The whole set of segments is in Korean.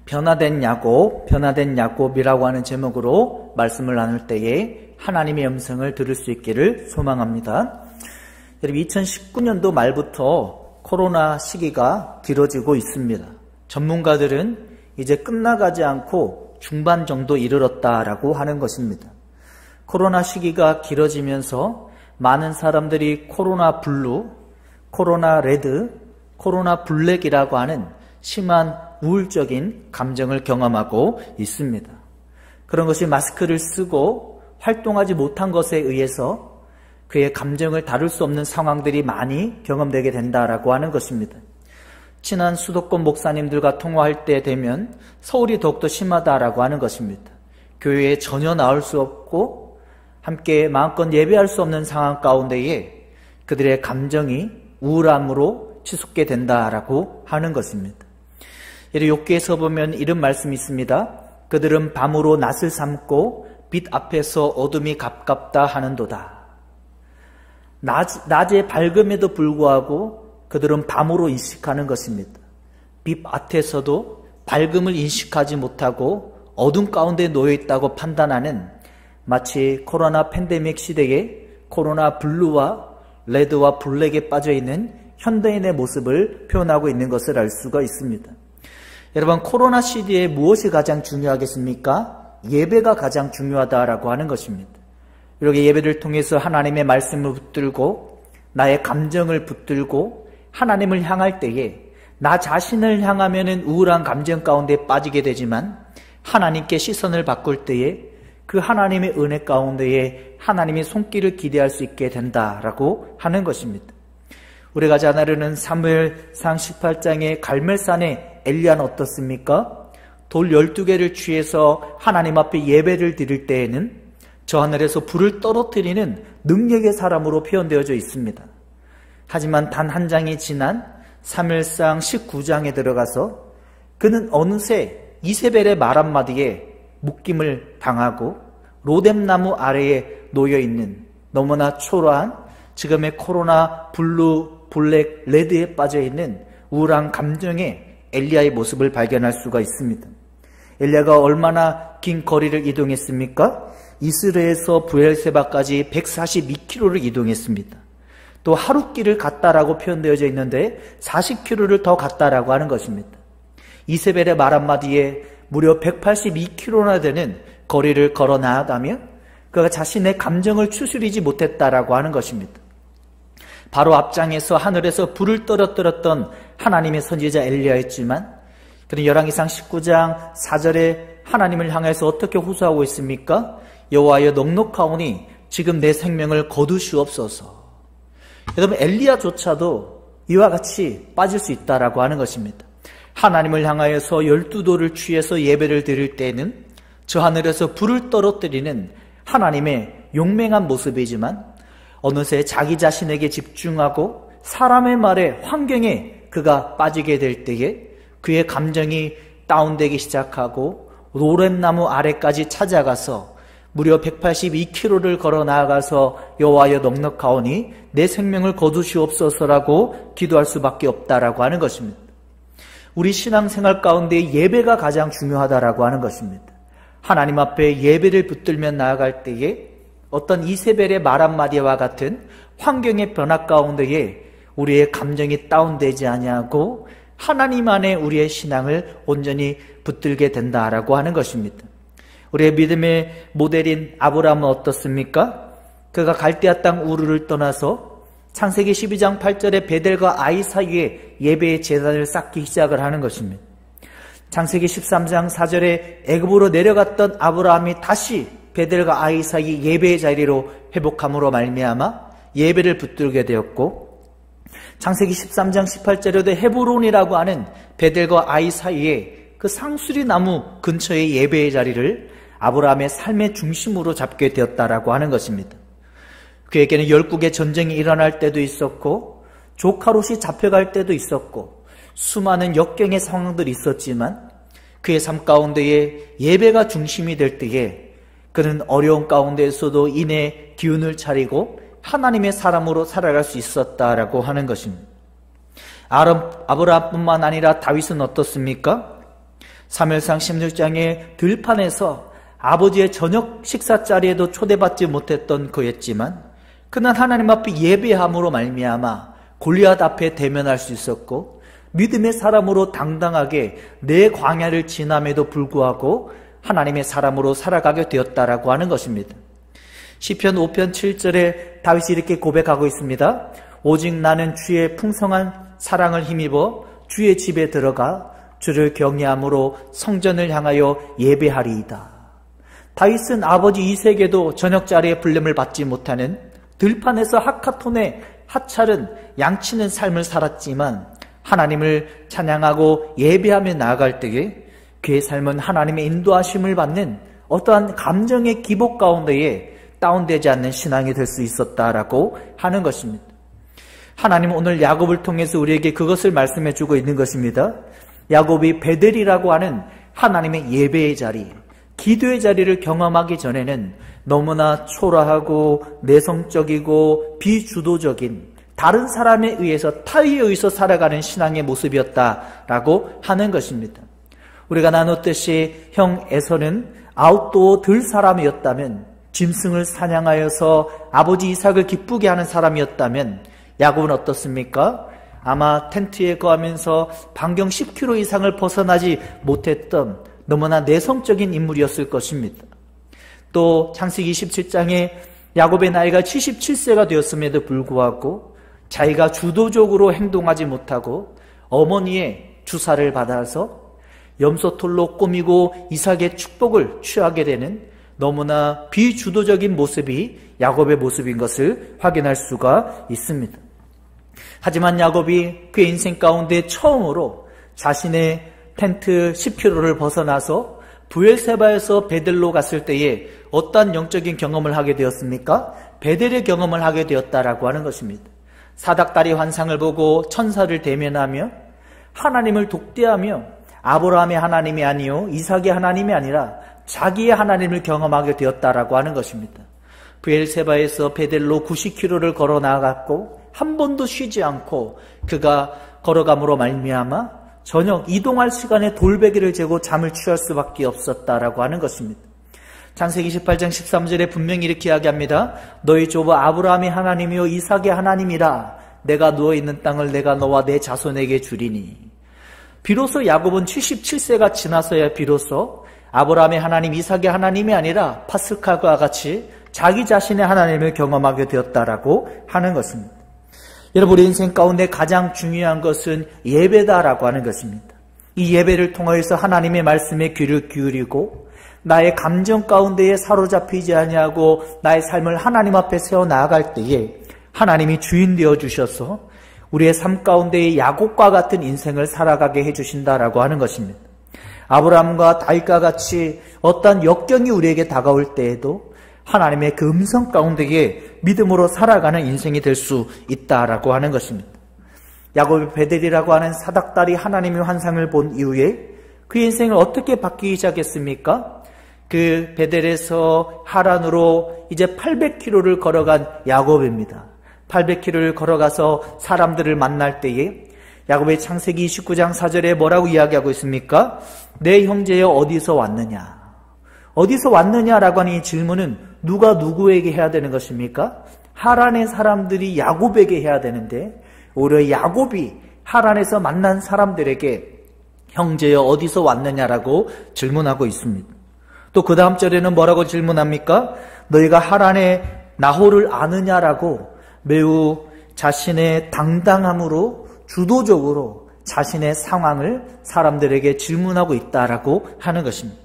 변화된 야곱이라고 하는 제목으로 말씀을 나눌 때에 하나님의 음성을 들을 수 있기를 소망합니다. 여러분, 2019년도 말부터 코로나 시기가 길어지고 있습니다. 전문가들은 이제 끝나가지 않고 중반 정도 이르렀다라고 하는 것입니다. 코로나 시기가 길어지면서 많은 사람들이 코로나 블루, 코로나 레드, 코로나 블랙이라고 하는 심한 우울적인 감정을 경험하고 있습니다. 그런 것이 마스크를 쓰고 활동하지 못한 것에 의해서 그의 감정을 다룰 수 없는 상황들이 많이 경험되게 된다라고 하는 것입니다. 친한 수도권 목사님들과 통화할 때 되면 서울이 더욱더 심하다라고 하는 것입니다. 교회에 전혀 나올 수 없고 함께 마음껏 예배할 수 없는 상황 가운데에 그들의 감정이 우울함으로 치솟게 된다라고 하는 것입니다. 욥기에서 보면 이런 말씀이 있습니다. 그들은 밤으로 낯을 삼고 빛 앞에서 어둠이 갑갑다 하는도다. 낮에 밝음에도 불구하고 그들은 밤으로 인식하는 것입니다. 빛 앞에서도 밝음을 인식하지 못하고 어둠 가운데 놓여 있다고 판단하는, 마치 코로나 팬데믹 시대에 코로나 블루와 레드와 블랙에 빠져있는 현대인의 모습을 표현하고 있는 것을 알 수가 있습니다. 여러분, 코로나 시대에 무엇이 가장 중요하겠습니까? 예배가 가장 중요하다라고 하는 것입니다. 이렇게 예배를 통해서 하나님의 말씀을 붙들고 나의 감정을 붙들고 하나님을 향할 때에 나 자신을 향하면은 우울한 감정 가운데 빠지게 되지만 하나님께 시선을 바꿀 때에 그 하나님의 은혜 가운데에 하나님의 손길을 기대할 수 있게 된다라고 하는 것입니다. 우리가 잘 아는 사무엘상 18장의 갈멜산의 엘리야는 어떻습니까? 돌 12개를 취해서 하나님 앞에 예배를 드릴 때에는 저 하늘에서 불을 떨어뜨리는 능력의 사람으로 표현되어져 있습니다. 하지만 단 한 장이 지난 사무엘상 19장에 들어가서 그는 어느새 이세벨의 말 한마디에 묶임을 당하고 로뎀나무 아래에 놓여있는 너무나 초라한 지금의 코로나 블루, 블랙, 레드에 빠져있는 우울한 감정의 엘리야의 모습을 발견할 수가 있습니다. 엘리야가 얼마나 긴 거리를 이동했습니까? 이스라엘에서 브엘세바까지 142km를 이동했습니다. 또 하루길을 갔다라고 표현되어져 있는데 40km를 더 갔다라고 하는 것입니다. 이세벨의 말 한마디에 무려 182km나 되는 거리를 걸어 나아가며 그가 자신의 감정을 추스리지 못했다라고 하는 것입니다. 바로 앞장에서 하늘에서 불을 떨어뜨렸던 하나님의 선지자 엘리야였지만 그는 열왕기상 19장 4절에 하나님을 향해서 어떻게 호소하고 있습니까? 여호와여 넉넉하오니 지금 내 생명을 거두시옵소서. 여러분, 엘리야조차도 이와 같이 빠질 수 있다라고 하는 것입니다. 하나님을 향하여서 12돌을 취해서 예배를 드릴 때는 저 하늘에서 불을 떨어뜨리는 하나님의 용맹한 모습이지만 어느새 자기 자신에게 집중하고 사람의 말에 환경에 그가 빠지게 될 때에 그의 감정이 다운되기 시작하고 로뎀나무 아래까지 찾아가서 무려 182km를 걸어 나아가서 여호와여 넉넉하오니 내 생명을 거두시옵소서라고 기도할 수밖에 없다라고 하는 것입니다. 우리 신앙생활 가운데 예배가 가장 중요하다라고 하는 것입니다. 하나님 앞에 예배를 붙들며 나아갈 때에 어떤 이세벨의 말 한마디와 같은 환경의 변화 가운데에 우리의 감정이 다운되지 아니하고 하나님 안에 우리의 신앙을 온전히 붙들게 된다라고 하는 것입니다. 우리의 믿음의 모델인 아브라함은 어떻습니까? 그가 갈대아 땅 우르를 떠나서 창세기 12장 8절에 베델과 아이 사이에 예배의 제단을 쌓기 시작을 하는 것입니다. 창세기 13장 4절에 애굽으로 내려갔던 아브라함이 다시 베델과 아이 사이 예배의 자리로 회복함으로 말미암아 예배를 붙들게 되었고, 창세기 13장 18절에도 헤브론이라고 하는 베델과 아이 사이에 그 상수리 나무 근처의 예배의 자리를 아브라함의 삶의 중심으로 잡게 되었다라고 하는 것입니다. 그에게는 열국의 전쟁이 일어날 때도 있었고 조카 롯이 잡혀갈 때도 있었고 수많은 역경의 상황들이 있었지만 그의 삶 가운데에 예배가 중심이 될 때에 그는 어려운 가운데에서도 인의 기운을 차리고 하나님의 사람으로 살아갈 수 있었다라고 하는 것입니다. 아브라함뿐만 아니라 다윗은 어떻습니까? 사무엘상 16장의 들판에서 아버지의 저녁 식사 자리에도 초대받지 못했던 그였지만 그는 하나님 앞에 예배함으로 말미암아 골리앗 앞에 대면할 수 있었고 믿음의 사람으로 당당하게 내 광야를 지남에도 불구하고 하나님의 사람으로 살아가게 되었다라고 하는 것입니다. 시편 5편 7절에 다윗이 이렇게 고백하고 있습니다. 오직 나는 주의 풍성한 사랑을 힘입어 주의 집에 들어가 주를 경외함으로 성전을 향하여 예배하리이다. 다윗은 아버지 이색에도 저녁자리에 불림을 받지 못하는 들판에서 하카톤의 하찰은 양치는 삶을 살았지만 하나님을 찬양하고 예배하며 나아갈 때에 그의 삶은 하나님의 인도하심을 받는 어떠한 감정의 기복 가운데에 다운되지 않는 신앙이 될 수 있었다라고 하는 것입니다. 하나님은 오늘 야곱을 통해서 우리에게 그것을 말씀해 주고 있는 것입니다. 야곱이 베델이라고 하는 하나님의 예배의 자리, 기도의 자리를 경험하기 전에는 너무나 초라하고 내성적이고 비주도적인 다른 사람에 의해서 타의에 의해서 살아가는 신앙의 모습이었다라고 하는 것입니다. 우리가 나눴듯이 형 에서는 아웃도어 들 사람이었다면, 짐승을 사냥하여서 아버지 이삭을 기쁘게 하는 사람이었다면 야곱은 어떻습니까? 아마 텐트에 거하면서 반경 10km 이상을 벗어나지 못했던 너무나 내성적인 인물이었을 것입니다. 또 창세기 27장에 야곱의 나이가 77세가 되었음에도 불구하고 자기가 주도적으로 행동하지 못하고 어머니의 주사를 받아서 염소털로 꾸미고 이삭의 축복을 취하게 되는 너무나 비주도적인 모습이 야곱의 모습인 것을 확인할 수가 있습니다. 하지만 야곱이 그의 인생 가운데 처음으로 자신의 텐트 10km를 벗어나서 브엘세바에서 베델로 갔을 때에 어떠한 영적인 경험을 하게 되었습니까? 베델의 경험을 하게 되었다라고 하는 것입니다. 사닥다리 환상을 보고 천사를 대면하며 하나님을 독대하며 아브라함의 하나님이 아니요 이삭의 하나님이 아니라 자기의 하나님을 경험하게 되었다라고 하는 것입니다. 브엘세바에서 베델로 90km를 걸어 나아갔고 한 번도 쉬지 않고 그가 걸어감으로 말미암아 저녁 이동할 시간에 돌베개를 재고 잠을 취할 수밖에 없었다라고 하는 것입니다. 창세기 18장 13절에 분명히 이렇게 이야기합니다. 너희 조부 아브라함의 하나님이요 이삭의 하나님이라. 내가 누워있는 땅을 내가 너와 내 자손에게 주리니. 비로소 야곱은 77세가 지나서야 비로소 아브라함의 하나님 이삭의 하나님이 아니라 파스카와 같이 자기 자신의 하나님을 경험하게 되었다라고 하는 것입니다. 여러분, 우리 인생 가운데 가장 중요한 것은 예배다라고 하는 것입니다. 이 예배를 통해서 하나님의 말씀에 귀를 기울이고 나의 감정 가운데에 사로잡히지 아니하고 나의 삶을 하나님 앞에 세워 나아갈 때에 하나님이 주인 되어 주셔서 우리의 삶 가운데에 야곱과 같은 인생을 살아가게 해주신다라고 하는 것입니다. 아브라함과 다윗과 같이 어떤 역경이 우리에게 다가올 때에도 하나님의 그 음성 가운데에 믿음으로 살아가는 인생이 될 수 있다라고 하는 것입니다. 야곱의 베델이라고 하는 사닥다리 하나님의 환상을 본 이후에 그 인생을 어떻게 바뀌기 시작했습니까? 그 베델에서 하란으로 이제 800km를 걸어간 야곱입니다. 800km를 걸어가서 사람들을 만날 때에 야곱의 창세기 29장 4절에 뭐라고 이야기하고 있습니까? 내 형제여 어디서 왔느냐? 어디서 왔느냐라고 하는 이 질문은 누가 누구에게 해야 되는 것입니까? 하란의 사람들이 야곱에게 해야 되는데 오히려 야곱이 하란에서 만난 사람들에게 형제여 어디서 왔느냐라고 질문하고 있습니다. 또 그 다음 절에는 뭐라고 질문합니까? 너희가 하란의 나홀을 아느냐라고 매우 자신의 당당함으로 주도적으로 자신의 상황을 사람들에게 질문하고 있다라고 하는 것입니다.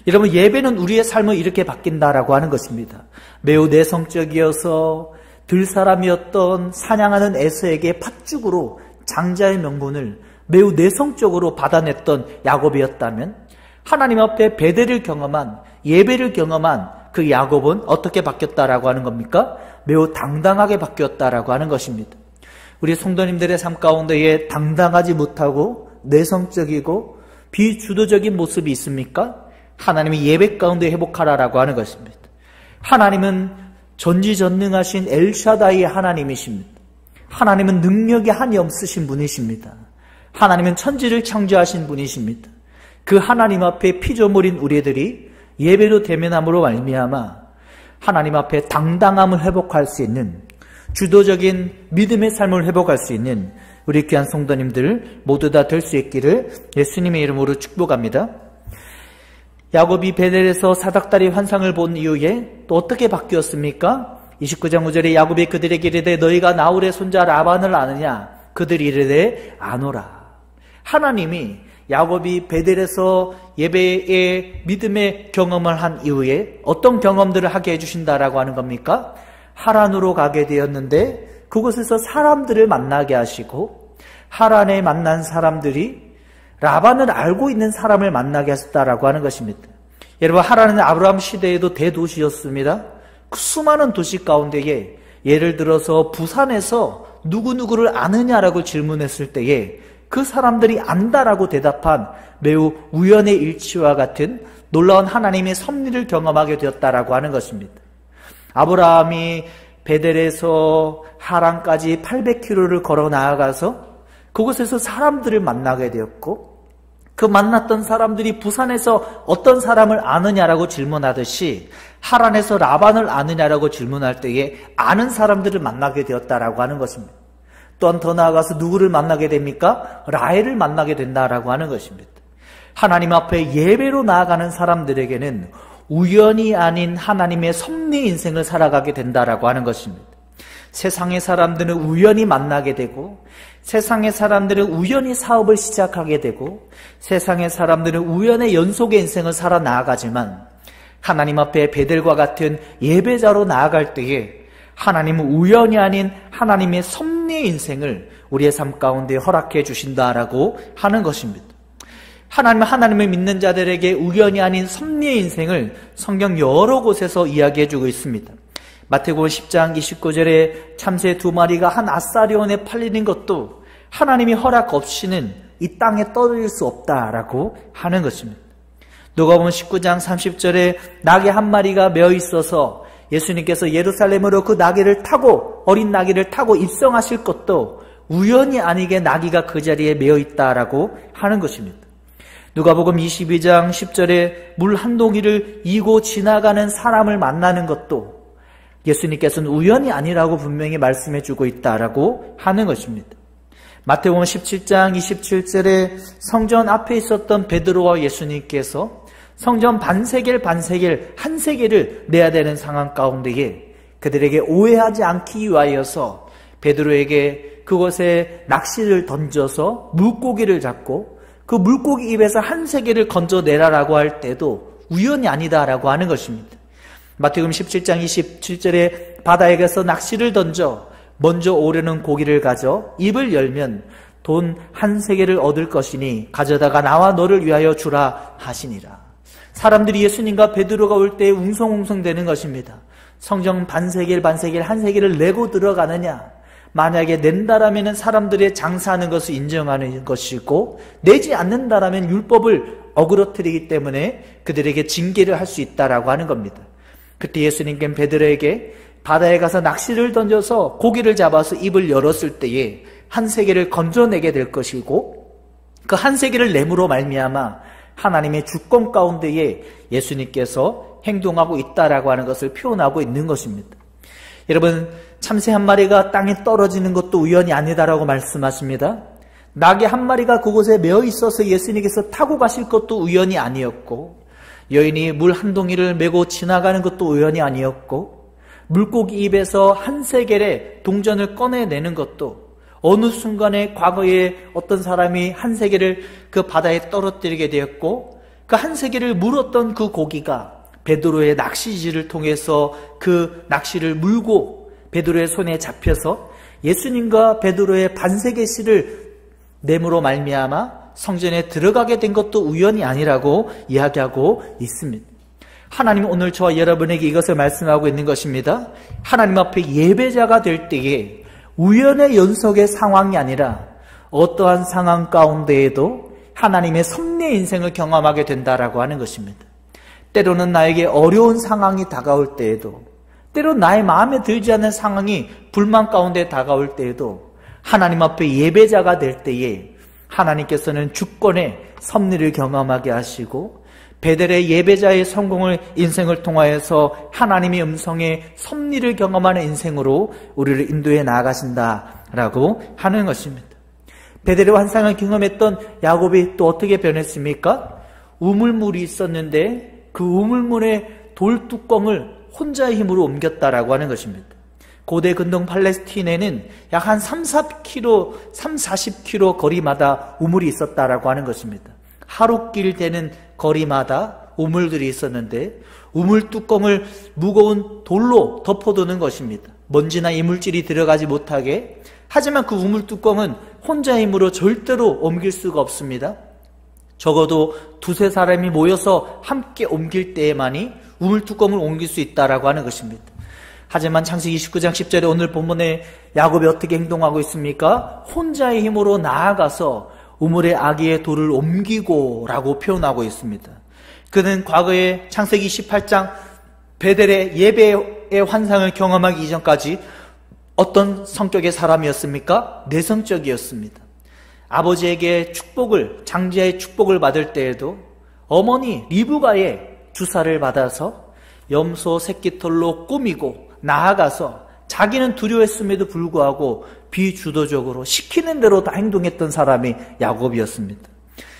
여러분, 예배는 우리의 삶을 이렇게 바뀐다라고 하는 것입니다. 매우 내성적이어서 들사람이었던 사냥하는 에서에게 팥죽으로 장자의 명분을 매우 내성적으로 받아냈던 야곱이었다면 하나님 앞에 베델을 경험한, 예배를 경험한 그 야곱은 어떻게 바뀌었다라고 하는 겁니까? 매우 당당하게 바뀌었다라고 하는 것입니다. 우리 성도님들의 삶 가운데에 당당하지 못하고 내성적이고 비주도적인 모습이 있습니까? 하나님이 예배 가운데 회복하라라고 하는 것입니다. 하나님은 전지전능하신 엘샤다이의 하나님이십니다. 하나님은 능력이 한이 없으신 분이십니다. 하나님은 천지를 창조하신 분이십니다. 그 하나님 앞에 피조물인 우리들이 예배로 대면함으로 말미암아 하나님 앞에 당당함을 회복할 수 있는, 주도적인 믿음의 삶을 회복할 수 있는 우리 귀한 성도님들 모두 다 될 수 있기를 예수님의 이름으로 축복합니다. 야곱이 베델에서 사닥다리 환상을 본 이후에 또 어떻게 바뀌었습니까? 29장 5절에 야곱이 그들에게 이르되 너희가 나홀의 손자 라반을 아느냐? 그들이 이르되 아노라. 하나님이 야곱이 베델에서 예배의 믿음의 경험을 한 이후에 어떤 경험들을 하게 해주신다라고 하는 겁니까? 하란으로 가게 되었는데 그곳에서 사람들을 만나게 하시고, 하란에 만난 사람들이 라반을 알고 있는 사람을 만나게 하셨다라고 하는 것입니다. 여러분, 하란은 아브라함 시대에도 대도시였습니다. 그 수많은 도시 가운데에 예를 들어서 부산에서 누구누구를 아느냐라고 질문했을 때에 그 사람들이 안다라고 대답한 매우 우연의 일치와 같은 놀라운 하나님의 섭리를 경험하게 되었다라고 하는 것입니다. 아브라함이 베델에서 하란까지 800km를 걸어 나아가서 그곳에서 사람들을 만나게 되었고, 그 만났던 사람들이 부산에서 어떤 사람을 아느냐라고 질문하듯이 하란에서 라반을 아느냐라고 질문할 때에 아는 사람들을 만나게 되었다라고 하는 것입니다. 또한 더 나아가서 누구를 만나게 됩니까? 라헬을 만나게 된다라고 하는 것입니다. 하나님 앞에 예배로 나아가는 사람들에게는 우연이 아닌 하나님의 섭리 인생을 살아가게 된다라고 하는 것입니다. 세상의 사람들은 우연히 만나게 되고, 세상의 사람들은 우연히 사업을 시작하게 되고, 세상의 사람들은 우연의 연속의 인생을 살아 나아가지만 하나님 앞에 베델과 같은 예배자로 나아갈 때에 하나님은 우연이 아닌 하나님의 섭리의 인생을 우리의 삶 가운데 허락해 주신다라고 하는 것입니다. 하나님을 믿는 자들에게 우연이 아닌 섭리의 인생을 성경 여러 곳에서 이야기해 주고 있습니다. 마태복음 10장 29절에 참새 2마리가 한 아사리온에 팔리는 것도 하나님이 허락 없이는 이 땅에 떨어질 수 없다라고 하는 것입니다. 누가복음 19장 30절에 나귀 한 마리가 메어 있어서 예수님께서 예루살렘으로 그 나귀를 타고, 어린 나귀를 타고 입성하실 것도 우연히 아니게 나귀가 그 자리에 메어 있다라고 하는 것입니다. 누가복음 22장 10절에 물 한 동이를 이고 지나가는 사람을 만나는 것도 예수님께서는 우연이 아니라고 분명히 말씀해 주고 있다라고 하는 것입니다. 마태복음 17장 27절에 성전 앞에 있었던 베드로와 예수님께서 성전 반세겔 한 세겔을 내야 되는 상황 가운데에 그들에게 오해하지 않기 위하여서 베드로에게 그곳에 낚시를 던져서 물고기를 잡고 그 물고기 입에서 한 세겔을 건져내라라고 할 때도 우연이 아니다라고 하는 것입니다. 마태복음 17장 27절에 바다에 가서 낚시를 던져 먼저 오르는 고기를 가져 입을 열면 돈 한 세겔을 얻을 것이니 가져다가 나와 너를 위하여 주라 하시니라. 사람들이 예수님과 베드로가 올 때 웅성웅성 되는 것입니다. 성전 반세겔 한 세겔을 내고 들어가느냐? 만약에 낸다라면 사람들의 장사하는 것을 인정하는 것이고, 내지 않는다라면 율법을 어그러뜨리기 때문에 그들에게 징계를 할 수 있다라고 하는 겁니다. 그때 예수님께는 베드로에게 바다에 가서 낚시를 던져서 고기를 잡아서 입을 열었을 때에 한 세겔을 건져내게 될 것이고, 그 한 세겔을 내므로 말미암아 하나님의 주권 가운데에 예수님께서 행동하고 있다라고 하는 것을 표현하고 있는 것입니다. 여러분, 참새 한 마리가 땅에 떨어지는 것도 우연이 아니다라고 말씀하십니다. 나귀 한 마리가 그곳에 메어 있어서 예수님께서 타고 가실 것도 우연이 아니었고, 여인이 물 한 동이를 메고 지나가는 것도 우연이 아니었고, 물고기 입에서 한 세겔의 동전을 꺼내내는 것도 어느 순간에 과거에 어떤 사람이 한 세겔을 그 바다에 떨어뜨리게 되었고, 그 한 세겔을 물었던 그 고기가 베드로의 낚시질을 통해서 그 낚시를 물고 베드로의 손에 잡혀서 예수님과 베드로의 반세겔씨를 내므로 말미암아 성전에 들어가게 된 것도 우연이 아니라고 이야기하고 있습니다. 하나님은 오늘 저와 여러분에게 이것을 말씀하고 있는 것입니다. 하나님 앞에 예배자가 될 때에 우연의 연속의 상황이 아니라 어떠한 상황 가운데에도 하나님의 섭리의 인생을 경험하게 된다라고 하는 것입니다. 때로는 나에게 어려운 상황이 다가올 때에도, 때로 나의 마음에 들지 않는 상황이 불만 가운데 다가올 때에도 하나님 앞에 예배자가 될 때에 하나님께서는 주권에 섭리를 경험하게 하시고 베델의 예배자의 성공을 인생을 통하여서 하나님의 음성의 섭리를 경험하는 인생으로 우리를 인도해 나아가신다라고 하는 것입니다. 베델의 환상을 경험했던 야곱이 또 어떻게 변했습니까? 우물물이 있었는데 그 우물물의 돌 뚜껑을 혼자의 힘으로 옮겼다라고 하는 것입니다. 고대 근동 팔레스틴에는 약 한 40km 거리마다 우물이 있었다라고 하는 것입니다. 하루길 되는 거리마다 우물들이 있었는데 우물 뚜껑을 무거운 돌로 덮어두는 것입니다. 먼지나 이물질이 들어가지 못하게. 하지만 그 우물 뚜껑은 혼자의 힘으로 절대로 옮길 수가 없습니다. 적어도 두세 사람이 모여서 함께 옮길 때에만이 우물 뚜껑을 옮길 수 있다라고 하는 것입니다. 하지만 창세기 29장 10절에 오늘 본문에 야곱이 어떻게 행동하고 있습니까? 혼자의 힘으로 나아가서 우물의 아기의 돌을 옮기고 라고 표현하고 있습니다. 그는 과거에 창세기 18장 베델의 예배의 환상을 경험하기 이전까지 어떤 성격의 사람이었습니까? 내성적이었습니다. 아버지에게 장자의 축복을 받을 때에도 어머니 리브가의 주사를 받아서 염소 새끼털로 꾸미고 나아가서 자기는 두려워했음에도 불구하고 비주도적으로 시키는 대로 다 행동했던 사람이 야곱이었습니다.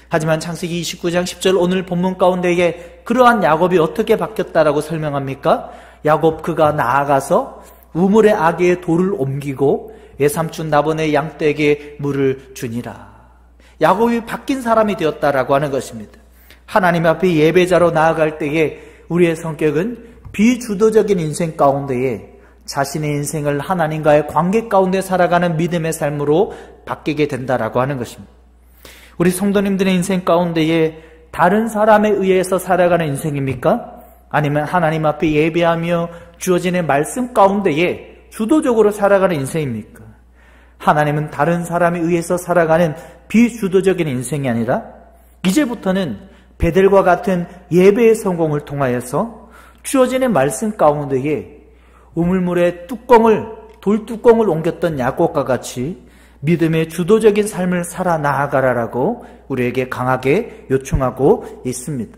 하지만 창세기 29장 10절 오늘 본문 가운데에 그러한 야곱이 어떻게 바뀌었다라고 설명합니까? 야곱 그가 나아가서 우물의 아기의 돌을 옮기고 외삼촌 나본의 양떼에게 물을 주니라. 야곱이 바뀐 사람이 되었다라고 하는 것입니다. 하나님 앞에 예배자로 나아갈 때에 우리의 성격은 비주도적인 인생 가운데에 자신의 인생을 하나님과의 관계 가운데 살아가는 믿음의 삶으로 바뀌게 된다라고 하는 것입니다. 우리 성도님들의 인생 가운데에 다른 사람에 의해서 살아가는 인생입니까? 아니면 하나님 앞에 예배하며 주어지는 말씀 가운데에 주도적으로 살아가는 인생입니까? 하나님은 다른 사람에 의해서 살아가는 비주도적인 인생이 아니라 이제부터는 베델과 같은 예배의 성공을 통하여서 주어지는 말씀 가운데에 우물물의 돌뚜껑을 옮겼던 야곱과 같이 믿음의 주도적인 삶을 살아 나아가라라고 우리에게 강하게 요청하고 있습니다.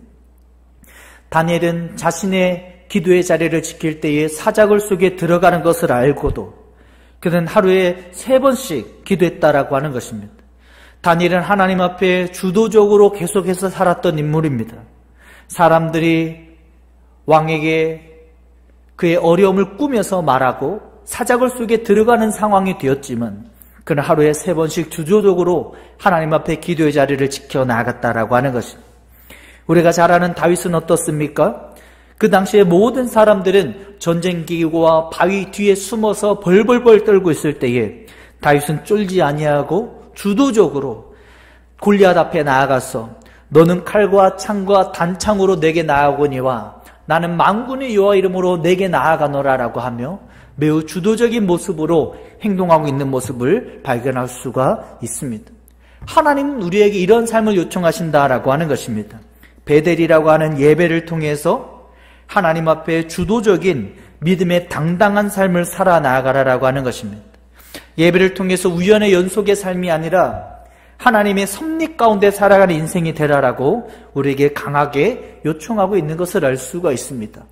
다니엘은 자신의 기도의 자리를 지킬 때에 사자굴 속에 들어가는 것을 알고도 그는 하루에 3번씩 기도했다라고 하는 것입니다. 다니엘은 하나님 앞에 주도적으로 계속해서 살았던 인물입니다. 사람들이 왕에게 그의 어려움을 꾸며서 말하고 사자굴 속에 들어가는 상황이 되었지만 그는 하루에 3번씩 주도적으로 하나님 앞에 기도의 자리를 지켜 나갔다라고 하는 것입니다. 우리가 잘 아는 다윗은 어떻습니까? 그 당시에 모든 사람들은 전쟁기구와 바위 뒤에 숨어서 벌벌벌 떨고 있을 때에 다윗은 쫄지 아니하고 주도적으로 골리앗 앞에 나아가서 너는 칼과 창과 단창으로 내게 나아오거니와 나는 만군의 여호와 이름으로 내게 나아가노라라고 하며 매우 주도적인 모습으로 행동하고 있는 모습을 발견할 수가 있습니다. 하나님은 우리에게 이런 삶을 요청하신다라고 하는 것입니다. 베델이라고 하는 예배를 통해서 하나님 앞에 주도적인 믿음의 당당한 삶을 살아나가라라고 하는 것입니다. 예배를 통해서 우연의 연속의 삶이 아니라 하나님의 섭리 가운데 살아가는 인생이 되라라고 우리에게 강하게 요청하고 있는 것을 알 수가 있습니다.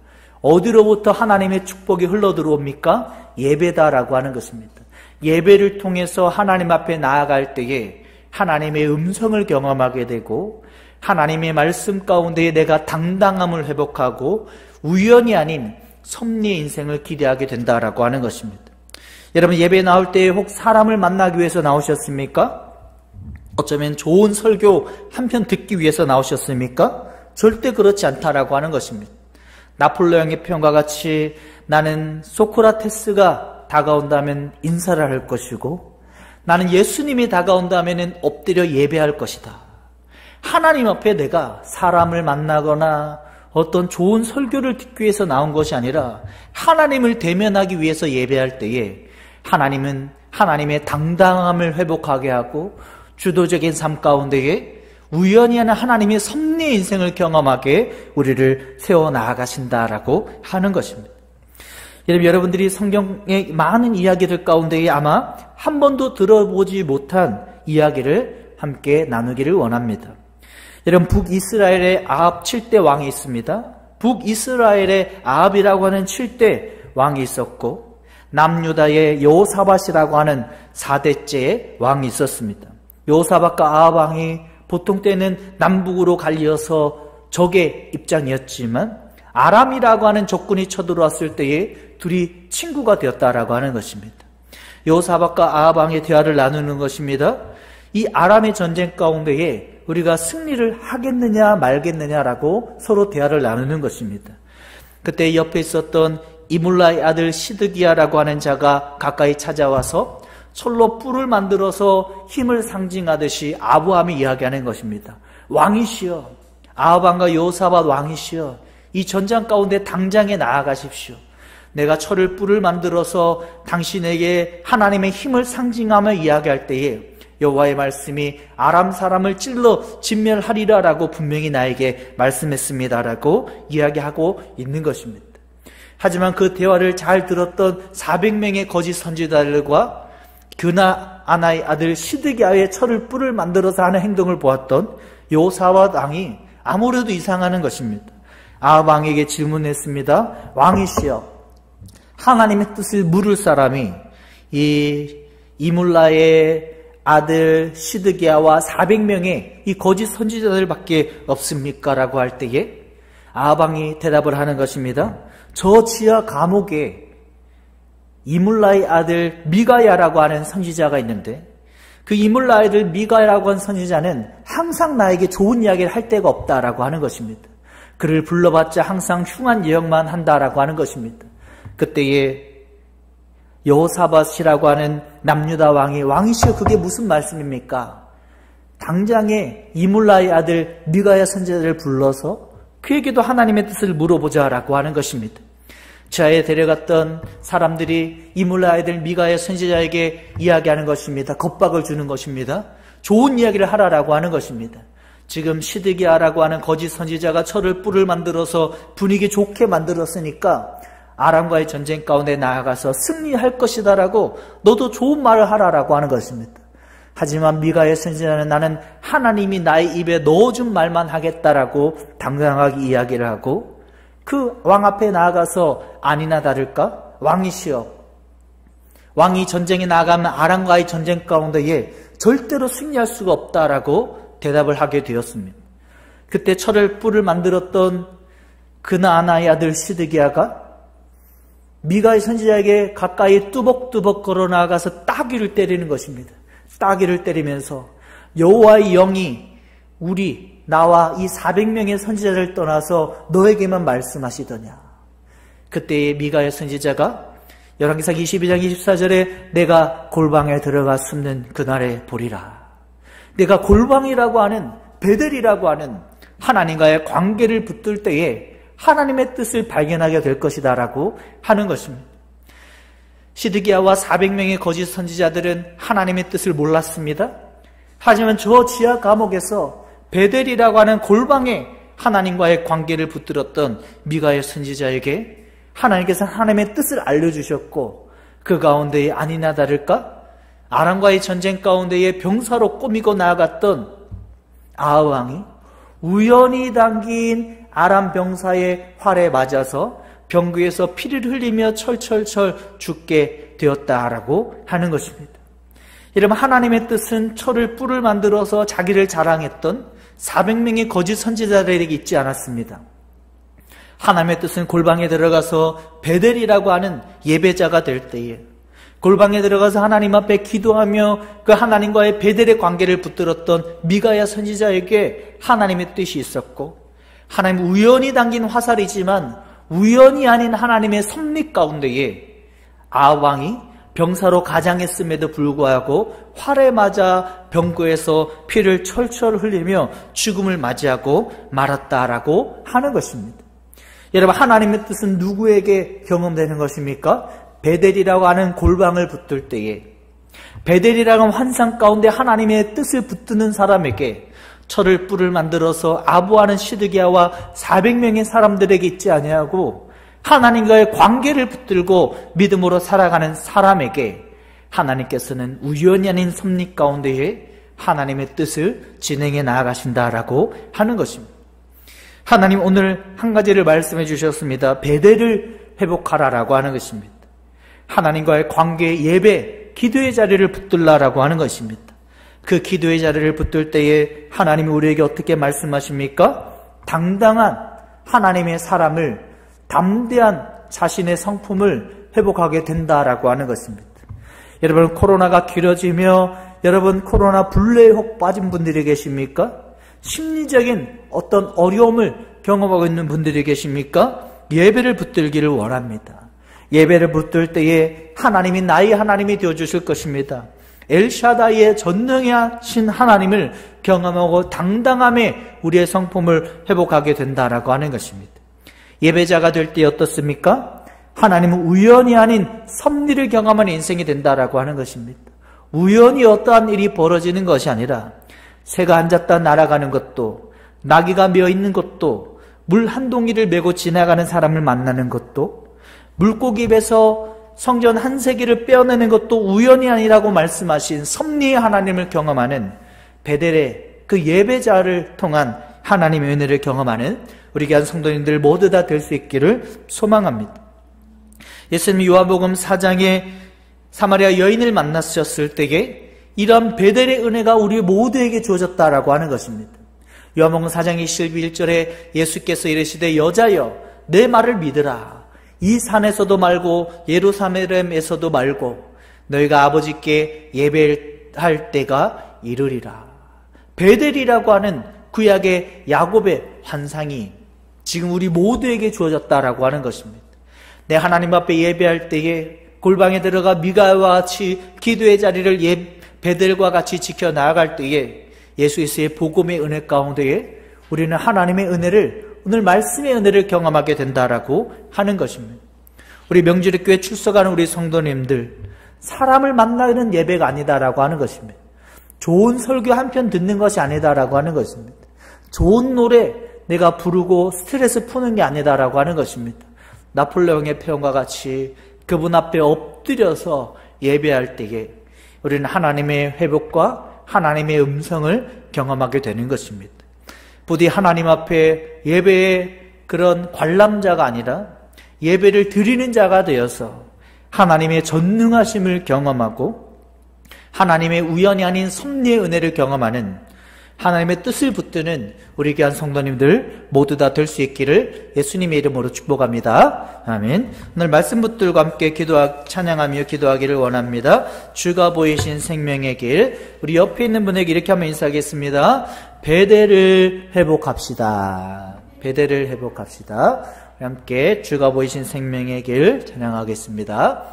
어디로부터 하나님의 축복이 흘러들어옵니까? 예배다라고 하는 것입니다. 예배를 통해서 하나님 앞에 나아갈 때에 하나님의 음성을 경험하게 되고 하나님의 말씀 가운데 내가 당당함을 회복하고 우연이 아닌 섭리의 인생을 기대하게 된다라고 하는 것입니다. 여러분 예배에 나올 때 혹 사람을 만나기 위해서 나오셨습니까? 어쩌면 좋은 설교 한 편 듣기 위해서 나오셨습니까? 절대 그렇지 않다라고 하는 것입니다. 나폴레옹의 표현과 같이 나는 소크라테스가 다가온다면 인사를 할 것이고 나는 예수님이 다가온다면 엎드려 예배할 것이다. 하나님 앞에 내가 사람을 만나거나 어떤 좋은 설교를 듣기 위해서 나온 것이 아니라 하나님을 대면하기 위해서 예배할 때에 하나님은 하나님의 당당함을 회복하게 하고 주도적인 삶 가운데에 우연히 하는 하나님의 섭리의 인생을 경험하게 우리를 세워나가신다라고 하는 것입니다. 여러분들이 성경의 많은 이야기들 가운데에 아마 한 번도 들어보지 못한 이야기를 함께 나누기를 원합니다. 여러분, 북이스라엘에 아합 7대 왕이 있습니다. 북이스라엘에 아합이라고 하는 7대 왕이 있었고, 남유다의 여호사밧이라고 하는 4대째의 왕이 있었습니다. 여호사밧과 아합 왕이 보통 때는 남북으로 갈려서 적의 입장이었지만, 아람이라고 하는 적군이 쳐들어왔을 때에 둘이 친구가 되었다라고 하는 것입니다. 여호사밧과 아합 왕의 대화를 나누는 것입니다. 이 아람의 전쟁 가운데에 우리가 승리를 하겠느냐 말겠느냐라고 서로 대화를 나누는 것입니다. 그때 옆에 있었던 이물라의 아들 시드기야라고 하는 자가 가까이 찾아와서 철로 뿔을 만들어서 힘을 상징하듯이 아브함이 이야기하는 것입니다. 왕이시여, 아합 왕과 여호사밧 왕이시여, 이 전장 가운데 당장에 나아가십시오. 내가 철을 뿔을 만들어서 당신에게 하나님의 힘을 상징하며 이야기할 때에 여호와의 말씀이 아람 사람을 찔러 진멸하리라라고 분명히 나에게 말씀했습니다라고 이야기하고 있는 것입니다. 하지만 그 대화를 잘 들었던 400명의 거짓 선지자들과 그나아나의 아들 시드기야의 철을 뿔을 만들어서 하는 행동을 보았던 여호사밧 왕이 아무래도 이상하는 것입니다. 아합 왕에게 질문했습니다. 왕이시여, 하나님의 뜻을 물을 사람이 이 이물라의 아들 시드기야와 400명의 이 거짓 선지자들밖에 없습니까? 라고 할 때에 아합 왕이 대답을 하는 것입니다. 저 지하 감옥에 이물라의 아들 미가야라고 하는 선지자가 있는데, 그 이물라의 아들 미가야라고 하는 선지자는 항상 나에게 좋은 이야기를 할 데가 없다라고 하는 것입니다. 그를 불러봤자 항상 흉한 예언만 한다라고 하는 것입니다. 그때에 여호사밧이라고 하는 남유다 왕이 왕이시여, 그게 무슨 말씀입니까? 당장에 이물라의 아들 미가야 선지자를 불러서 그에게도 하나님의 뜻을 물어보자라고 하는 것입니다. 지하에 데려갔던 사람들이 이물라의 아들 미가야 선지자에게 이야기하는 것입니다. 겁박을 주는 것입니다. 좋은 이야기를 하라라고 하는 것입니다. 지금 시드기야라고 하는 거짓 선지자가 철을 뿔을 만들어서 분위기 좋게 만들었으니까 아람과의 전쟁 가운데 나아가서 승리할 것이다라고 너도 좋은 말을 하라라고 하는 것입니다. 하지만 미가의 선지자는 나는 하나님이 나의 입에 넣어준 말만 하겠다라고 당당하게 이야기를 하고, 그 왕 앞에 나아가서 아니나 다를까 왕이시여, 왕이 전쟁에 나아가면 아람과의 전쟁 가운데에 절대로 승리할 수가 없다라고 대답을 하게 되었습니다. 그때 철을 뿔을 만들었던 그나아나의 아들 시드기야가 미가의 선지자에게 가까이 뚜벅뚜벅 걸어 나아가서 따귀를 때리는 것입니다. 따귀를 때리면서 여호와의 영이 나와 이 400명의 선지자를 떠나서 너에게만 말씀하시더냐. 그때 미가의 선지자가 열왕기상 22장 24절에 내가 골방에 들어가 숨는 그날에 보리라. 내가 골방이라고 하는, 베델이라고 하는 하나님과의 관계를 붙들 때에 하나님의 뜻을 발견하게 될 것이다 라고 하는 것입니다. 시드기야와 400명의 거짓 선지자들은 하나님의 뜻을 몰랐습니다. 하지만 저 지하 감옥에서 베델이라고 하는 골방에 하나님과의 관계를 붙들었던 미가의 선지자에게 하나님께서 하나님의 뜻을 알려주셨고, 그 가운데에 아니나 다를까 아람과의 전쟁 가운데에 병사로 꾸미고 나아갔던 아합 왕이 우연히 당긴 아람 병사의 활에 맞아서 병구에서 피를 흘리며 철철철 죽게 되었다라고 하는 것입니다. 이러면 하나님의 뜻은 철을 뿔을 만들어서 자기를 자랑했던 400명의 거짓 선지자들에게 있지 않았습니다. 하나님의 뜻은 골방에 들어가서 베델이라고 하는 예배자가 될 때에, 골방에 들어가서 하나님 앞에 기도하며 그 하나님과의 베델의 관계를 붙들었던 미가야 선지자에게 하나님의 뜻이 있었고, 하나님 우연히 당긴 화살이지만 우연이 아닌 하나님의 섭리 가운데에 아합 왕이 병사로 가장했음에도 불구하고 활에 맞아 병고에서 피를 철철 흘리며 죽음을 맞이하고 말았다라고 하는 것입니다. 여러분, 하나님의 뜻은 누구에게 경험되는 것입니까? 베델이라고 하는 골방을 붙들 때에, 베델이라고 하는 환상 가운데 하나님의 뜻을 붙드는 사람에게 철을 뿔을 만들어서 아부하는 시드기야와 400명의 사람들에게 있지 아니하고 하나님과의 관계를 붙들고 믿음으로 살아가는 사람에게 하나님께서는 우연히 아닌 섭리 가운데에 하나님의 뜻을 진행해 나아가신다라고 하는 것입니다. 하나님 오늘 한 가지를 말씀해 주셨습니다. 베델을 회복하라라고 하는 것입니다. 하나님과의 관계, 예배, 기도의 자리를 붙들라라고 하는 것입니다. 그 기도의 자리를 붙들 때에 하나님이 우리에게 어떻게 말씀하십니까? 당당한 하나님의 사람을, 담대한 자신의 성품을 회복하게 된다라고 하는 것입니다. 여러분, 코로나가 길어지며 여러분 코로나 불내에 혹 빠진 분들이 계십니까? 심리적인 어떤 어려움을 경험하고 있는 분들이 계십니까? 예배를 붙들기를 원합니다. 예배를 붙들 때에 하나님이 나의 하나님이 되어주실 것입니다. 엘샤다이의 전능하신 하나님을 경험하고 당당함에 우리의 성품을 회복하게 된다라고 하는 것입니다. 예배자가 될 때 어떻습니까? 하나님은 우연이 아닌 섭리를 경험하는 인생이 된다라고 하는 것입니다. 우연히 어떠한 일이 벌어지는 것이 아니라 새가 앉았다 날아가는 것도, 나귀가 메어 있는 것도, 물 한 동이를 메고 지나가는 사람을 만나는 것도, 물고기 입에서 성전 한 세기를 빼어내는 것도 우연이 아니라고 말씀하신 섭리의 하나님을 경험하는 베델의 그 예배자를 통한 하나님의 은혜를 경험하는 우리 귀한 성도님들 모두 다 될 수 있기를 소망합니다. 예수님이 요한복음 4장에 사마리아 여인을 만나셨을 때에 이런 베델의 은혜가 우리 모두에게 주어졌다라고 하는 것입니다. 요한복음 4장 21절에 예수께서 이르시되 여자여 내 말을 믿으라. 이 산에서도 말고 예루살렘에서도 말고 너희가 아버지께 예배할 때가 이르리라. 베델이라고 하는 구약의 야곱의 환상이 지금 우리 모두에게 주어졌다라고 하는 것입니다. 내 하나님 앞에 예배할 때에 골방에 들어가 미가와 같이 기도의 자리를 베델과 같이 지켜나갈 때에 예수 그리스도의 복음의 은혜 가운데에 우리는 하나님의 은혜를, 오늘 말씀의 은혜를 경험하게 된다라고 하는 것입니다. 우리 명지교회 출석하는 우리 성도님들, 사람을 만나는 예배가 아니다라고 하는 것입니다. 좋은 설교 한 편 듣는 것이 아니다라고 하는 것입니다. 좋은 노래 내가 부르고 스트레스 푸는 게 아니다라고 하는 것입니다. 나폴레옹의 표현과 같이 그분 앞에 엎드려서 예배할 때에 우리는 하나님의 회복과 하나님의 음성을 경험하게 되는 것입니다. 부디 하나님 앞에 예배의 그런 관람자가 아니라 예배를 드리는 자가 되어서 하나님의 전능하심을 경험하고 하나님의 우연이 아닌 섭리의 은혜를 경험하는, 하나님의 뜻을 붙드는 우리 귀한 성도님들 모두 다 될 수 있기를 예수님의 이름으로 축복합니다. 아멘. 오늘 말씀 붙들고 함께 찬양하며 기도하기를 원합니다. 주가 보이신 생명의 길, 우리 옆에 있는 분에게 이렇게 한번 인사하겠습니다. 베델을 회복합시다. 베델을 회복합시다. 함께 주가 보이신 생명의 길 찬양하겠습니다.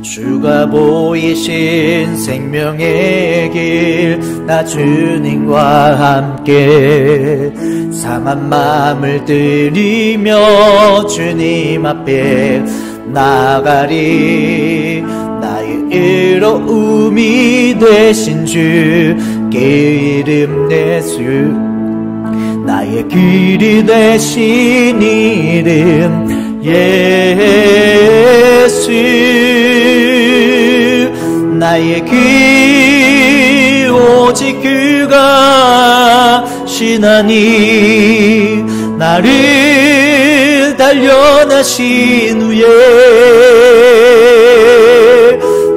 주가 보이신 생명의 길, 나 주님과 함께 상한 마음을 들이며 주님 앞에 나가리. 나의 의로움이 되신 주께 이름 내수, 나의 길이 되신 이름 예수. 나의 길 오직 그가 신하니, 나를 단련하신 후에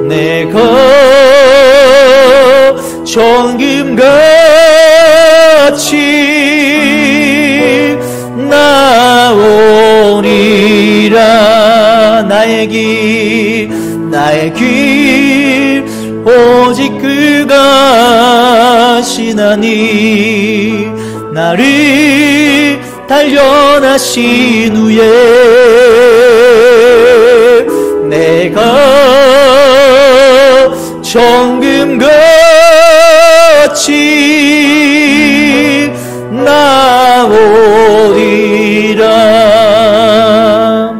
내가 정금같이 나오리라. 나의 길 오직 그가 신하니, 나를 단련하신 후에 내가 정금같이 나오리라.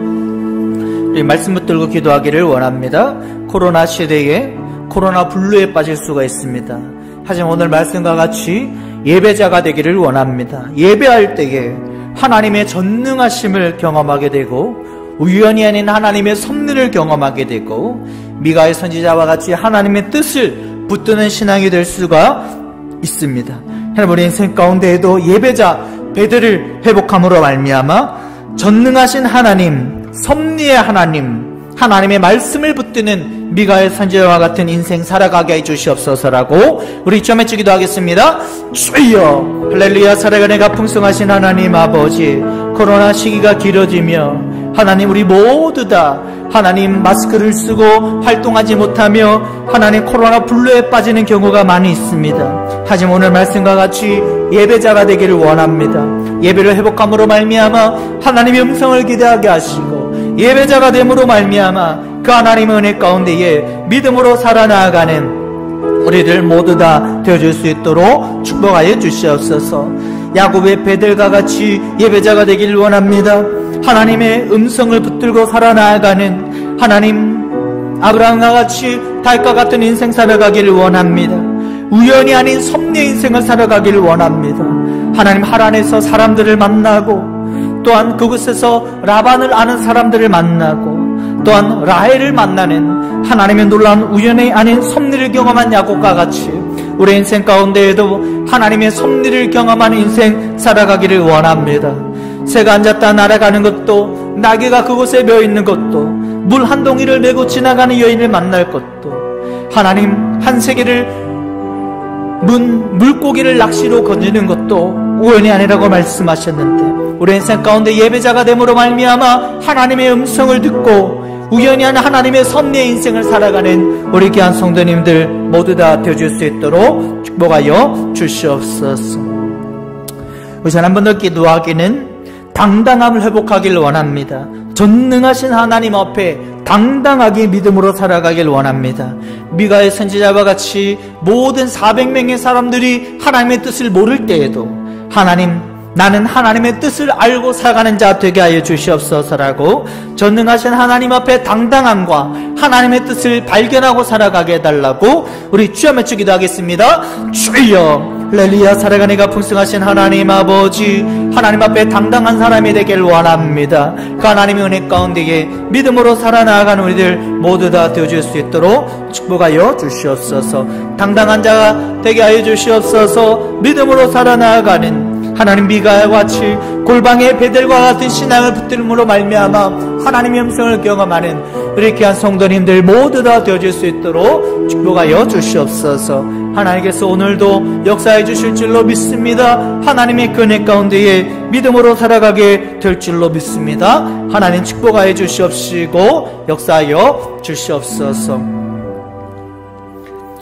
우리 말씀 붙들고 기도하기를 원합니다. 코로나 시대에 코로나 분류에 빠질 수가 있습니다. 하지만 오늘 말씀과 같이 예배자가 되기를 원합니다. 예배할 때에 하나님의 전능하심을 경험하게 되고 우연이 아닌 하나님의 섭리를 경험하게 되고 미가의 선지자와 같이 하나님의 뜻을 붙드는 신앙이 될 수가 있습니다. 하나님, 우리 인생 가운데에도 예배자 베드를 회복함으로 말미암아 전능하신 하나님, 섭리의 하나님, 하나님의 말씀을 붙드는 미가의 선지자와 같은 인생 살아가게 해주시옵소서라고 우리 좀 외치기도 하겠습니다. 주여, 할렐루야. 살아가네가 풍성하신 하나님 아버지, 코로나 시기가 길어지며 하나님, 우리 모두 다 하나님 마스크를 쓰고 활동하지 못하며 하나님 코로나 불로에 빠지는 경우가 많이 있습니다. 하지만 오늘 말씀과 같이 예배자가 되기를 원합니다. 예배를 회복함으로 말미암아 하나님의 음성을 기대하게 하시고 예배자가 됨으로 말미암아 그 하나님의 은혜 가운데에 믿음으로 살아나가는 우리들 모두 다 되어줄 수 있도록 축복하여 주시옵소서. 야곱의 베들과 같이 예배자가 되기를 원합니다. 하나님의 음성을 붙들고 살아나가는 하나님 아브라함과 같이 달과 같은 인생 살아가기를 원합니다. 우연이 아닌 섭리의 인생을 살아가기를 원합니다. 하나님, 하란에서 사람들을 만나고 또한 그곳에서 라반을 아는 사람들을 만나고 또한 라헬을 만나는 하나님의 놀라운 우연이 아닌 섭리를 경험한 야곱과 같이 우리 인생 가운데에도 하나님의 섭리를 경험하는 인생 살아가기를 원합니다. 새가 앉았다 날아가는 것도, 나귀가 그곳에 메어있는 것도, 물 한 동이를 메고 지나가는 여인을 만날 것도, 하나님 한 세계를 물고기를 낚시로 건지는 것도 우연이 아니라고 말씀하셨는데, 우리 인생 가운데 예배자가 됨으로 말미암아 하나님의 음성을 듣고 우연히 아닌 하나님의 섭리의 인생을 살아가는 우리 귀한 성도님들 모두 다 되어줄 수 있도록 축복하여 주시옵소서. 우선 한 번 더 기도하기는 당당함을 회복하기를 원합니다. 전능하신 하나님 앞에 당당하게 믿음으로 살아가길 원합니다. 미가의 선지자와 같이 모든 400명의 사람들이 하나님의 뜻을 모를 때에도 하나님, 나는 하나님의 뜻을 알고 살아가는 자 되게 하여 주시옵소서라고 전능하신 하나님 앞에 당당함과 하나님의 뜻을 발견하고 살아가게 해달라고 우리 주여 외치기도 하겠습니다. 주여, 할렐루야. 살아가니가 풍성하신 하나님 아버지, 하나님 앞에 당당한 사람이 되길 원합니다. 그 하나님의 은혜 가운데에 믿음으로 살아나가는 우리들 모두 다 되어줄 수 있도록 축복하여 주시옵소서. 당당한 자가 되게 하여 주시옵소서. 믿음으로 살아나가는 하나님 미가와 같이 골방의 베델과 같은 신앙을 붙들므로 말미암아 하나님의 음성을 경험하는 우리 귀한 성도님들 모두 다 되어질 수 있도록 축복하여 주시옵소서. 하나님께서 오늘도 역사해 주실 줄로 믿습니다. 하나님의 은혜 가운데에 믿음으로 살아가게 될 줄로 믿습니다. 하나님 축복하여 주시옵시고 역사하여 주시옵소서.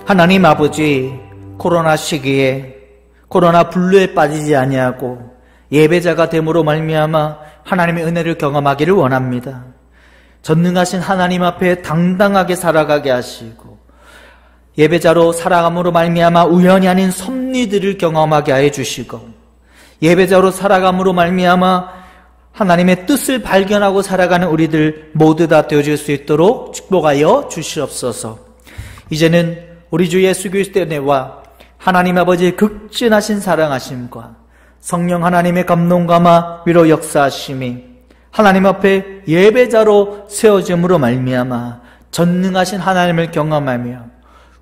하나님 아버지, 코로나 시기에 코로나 불로에 빠지지 아니하고 예배자가 됨으로 말미암아 하나님의 은혜를 경험하기를 원합니다. 전능하신 하나님 앞에 당당하게 살아가게 하시고 예배자로 살아감으로 말미암아 우연이 아닌 섭리들을 경험하게 하여 주시고 예배자로 살아감으로 말미암아 하나님의 뜻을 발견하고 살아가는 우리들 모두 다 되어질 수 있도록 축복하여 주시옵소서. 이제는 우리 주 예수 그리스도의 은혜와 하나님 아버지의 극진하신 사랑하심과 성령 하나님의 감동감화 위로 역사하심이 하나님 앞에 예배자로 세워짐으로 말미암아 전능하신 하나님을 경험하며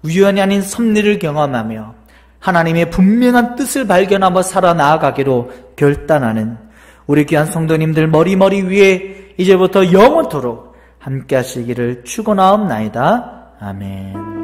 우연이 아닌 섭리를 경험하며 하나님의 분명한 뜻을 발견하며 살아나가기로 결단하는 우리 귀한 성도님들 머리머리 위에 이제부터 영원토록 함께 하시기를 축원하옵나이다. 아멘.